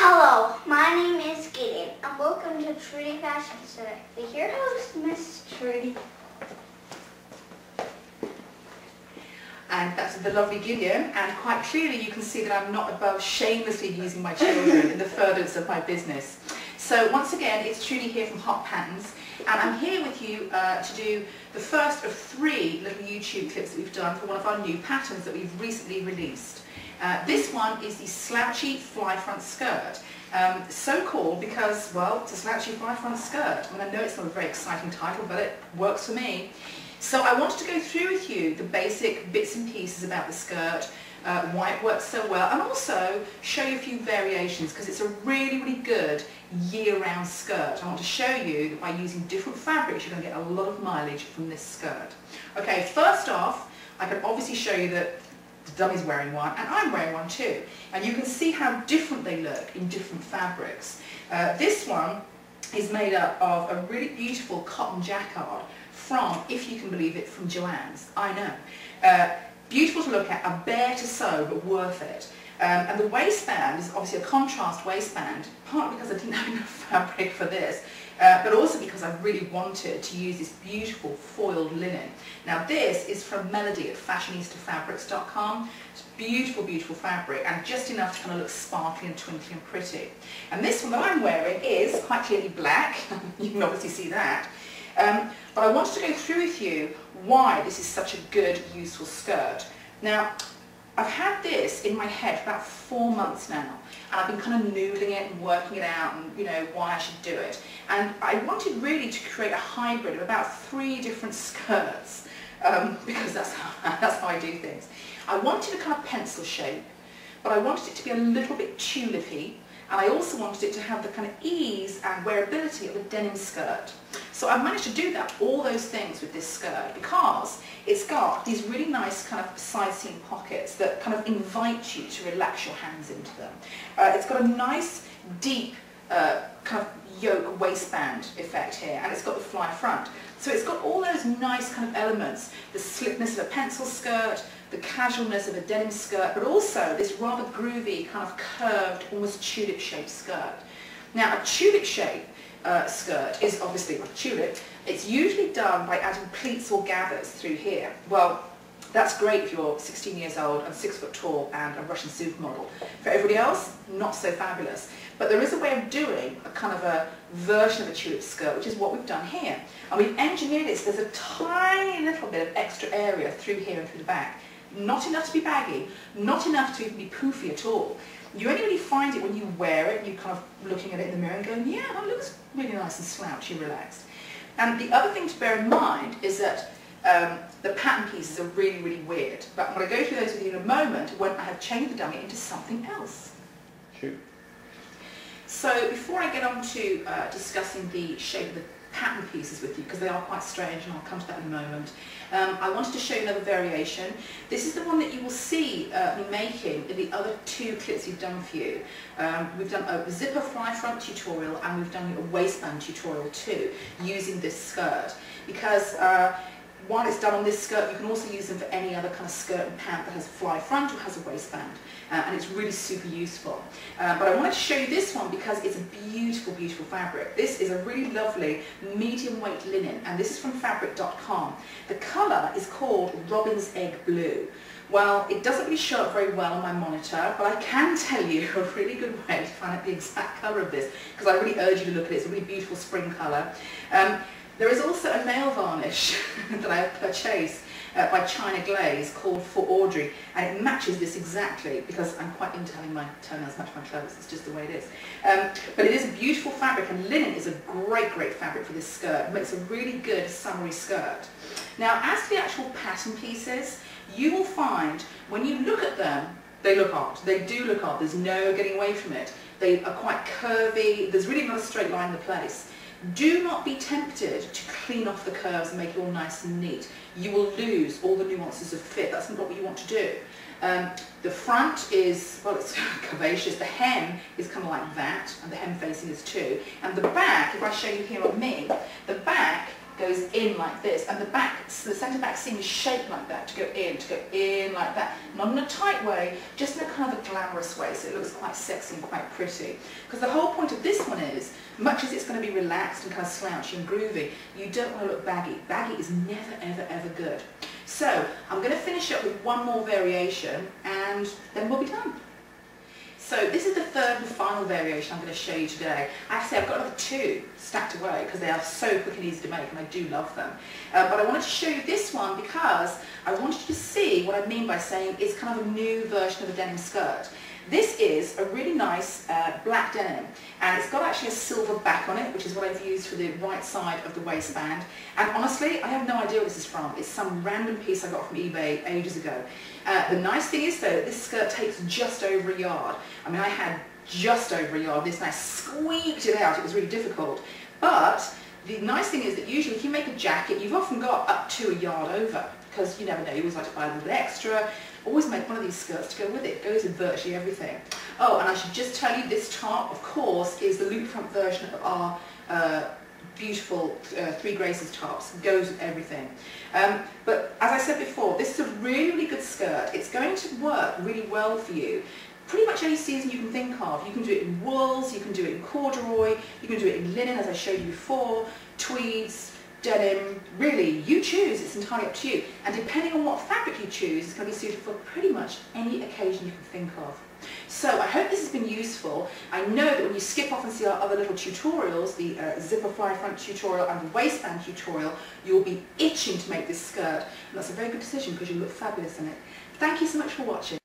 Hello, my name is Gideon, and welcome to Trudy Fashion Center with your host, Miss Trudy. And that's the lovely Gideon, and quite clearly you can see that I'm not above shamelessly using my children in the furtherance of my business. So once again, it's Trudy here from HotPatterns, and I'm here with you to do the first of 3 little YouTube clips that we've done for one of our new patterns that we've recently released. This one is the slouchy fly front skirt. So called because, well, it's a slouchy fly front skirt. I mean, I know it's not a very exciting title, but it works for me. So I wanted to go through with you the basic bits and pieces about the skirt, why it works so well, and also show you a few variations because it's a really, really good year-round skirt. I want to show you that by using different fabrics you're going to get a lot of mileage from this skirt. Okay, first off, I can obviously show you that the dummy's wearing one and I'm wearing one too, and you can see how different they look in different fabrics. This one is made up of a really beautiful cotton jacquard from, if you can believe it, from Joann's. I know. Beautiful to look at, a bare to sew, but worth it. And the waistband is obviously a contrast waistband, partly because I didn't have enough fabric for this, but also because I really wanted to use this beautiful foiled linen. Now this is from Melody at fashionista-fabrics.com. It's beautiful, beautiful fabric, and just enough to kind of look sparkly and twinkly and pretty. And this one that I'm wearing is quite clearly black. You can obviously see that. But I wanted to go through with you why this is such a good, useful skirt. Now, I've had this in my head for about 4 months now, and I've been kind of noodling it and working it out and, you know, why I should do it. And I wanted really to create a hybrid of about 3 different skirts, because that's how I do things. I wanted a kind of pencil shape, but I wanted it to be a little bit tulipy, and I also wanted it to have the kind of ease and wearability of a denim skirt. So I've managed to do that, all those things with this skirt, because it's got these really nice kind of side seam pockets that kind of invite you to relax your hands into them. It's got a nice deep kind of yoke waistband effect here, and it's got the fly front. So it's got all those nice kind of elements, the slickness of a pencil skirt, the casualness of a denim skirt, but also this rather groovy kind of curved, almost tulip shaped skirt. Now a tulip shape skirt is obviously a tulip. It's usually done by adding pleats or gathers through here. Well, that's great if you're 16 years old and 6 foot tall and a Russian supermodel. For everybody else, not so fabulous. But there is a way of doing a kind of a version of a tulip skirt, which is what we've done here. And we've engineered it so there's a tiny little bit of extra area through here and through the back. Not enough to be baggy, not enough to even be poofy at all. You only really find it when you wear it, you're kind of looking at it in the mirror and going, yeah, that looks really nice and slouchy, relaxed. And the other thing to bear in mind is that the pattern pieces are really, really weird. But I'm going to go through those with you in a moment when I have changed the dummy into something else. Shoot. So before I get on to discussing the shape of the pattern pieces with you, because they are quite strange, and I'll come to that in a moment, I wanted to show you another variation. This is the one that you will see me making in the other 2 clips we've done for you. We've done a zipper fly front tutorial, and we've done a waistband tutorial too, using this skirt, because while it's done on this skirt, you can also use them for any other kind of skirt and pant that has a fly front or has a waistband, and it's really super useful. But I wanted to show you this one because it's a beautiful, beautiful fabric. This is a really lovely medium weight linen, and this is from fabric.com. The colour is called Robin's Egg Blue. Well, it doesn't really show up very well on my monitor, but I can tell you a really good way to find out the exact colour of this, because I really urge you to look at it. It's a really beautiful spring colour. There is also a nail varnish that I have purchased by China Glaze called For Audrey, and it matches this exactly, because I'm quite into having my toenails match my clothes. It's just the way it is. But it is a beautiful fabric, and linen is a great, great fabric for this skirt. It makes a really good summery skirt. Now, as to the actual pattern pieces, you will find when you look at them, they look odd. They do look odd. There's no getting away from it. They are quite curvy. There's really not a straight line in the place. Do not be tempted to clean off the curves and make it all nice and neat. You will lose all the nuances of fit. That's not what you want to do. The front is, well, it's curvaceous. The hem is kind of like that, and the hem facing is too. And the back, if I show you here on me, the back goes in like this, and the centre back seam is shaped like that, to go in like that. Not in a tight way, just in a kind of a glamorous way, so it looks quite sexy and quite pretty. Because the whole point of this one is, much as it's going to be relaxed and kind of slouchy and groovy, you don't want to look baggy. Baggy is never, ever, ever good. So I'm going to finish up with one more variation, and then we'll be done. So this is the third and final variation I'm going to show you today. I have to say I've got another two stacked away because they are so quick and easy to make, and I do love them. But I wanted to show you this one because I wanted you to see what I mean by saying it's kind of a new version of a denim skirt. This is a really nice black denim, and it's got actually a silver back on it, which is what I've used for the right side of the waistband. And honestly, I have no idea what this is from. It's some random piece I got from eBay ages ago. The nice thing is though, this skirt takes just over a yard. I mean, I had just over a yard this, and I squeaked it out. It was really difficult. But the nice thing is that usually if you make a jacket, you've often got up to a yard over, because you never know, you always like to buy a little bit extra. Always make one of these skirts to go with it. It goes in virtually everything. Oh, and I should just tell you, this top, of course, is the loop front version of our beautiful Three Graces tops. It goes with everything. But as I said before, this is a really, really good skirt. It's going to work really well for you. Pretty much any season you can think of. You can do it in wools, you can do it in corduroy, you can do it in linen, as I showed you before, tweeds, denim, really, you choose, it's entirely up to you. And depending on what fabric you choose, it's going to be suited for pretty much any occasion you can think of. So I hope this has been useful. I know that when you skip off and see our other little tutorials, the zipper fly front tutorial and the waistband tutorial, you'll be itching to make this skirt. And that's a very good decision because you look fabulous in it. Thank you so much for watching.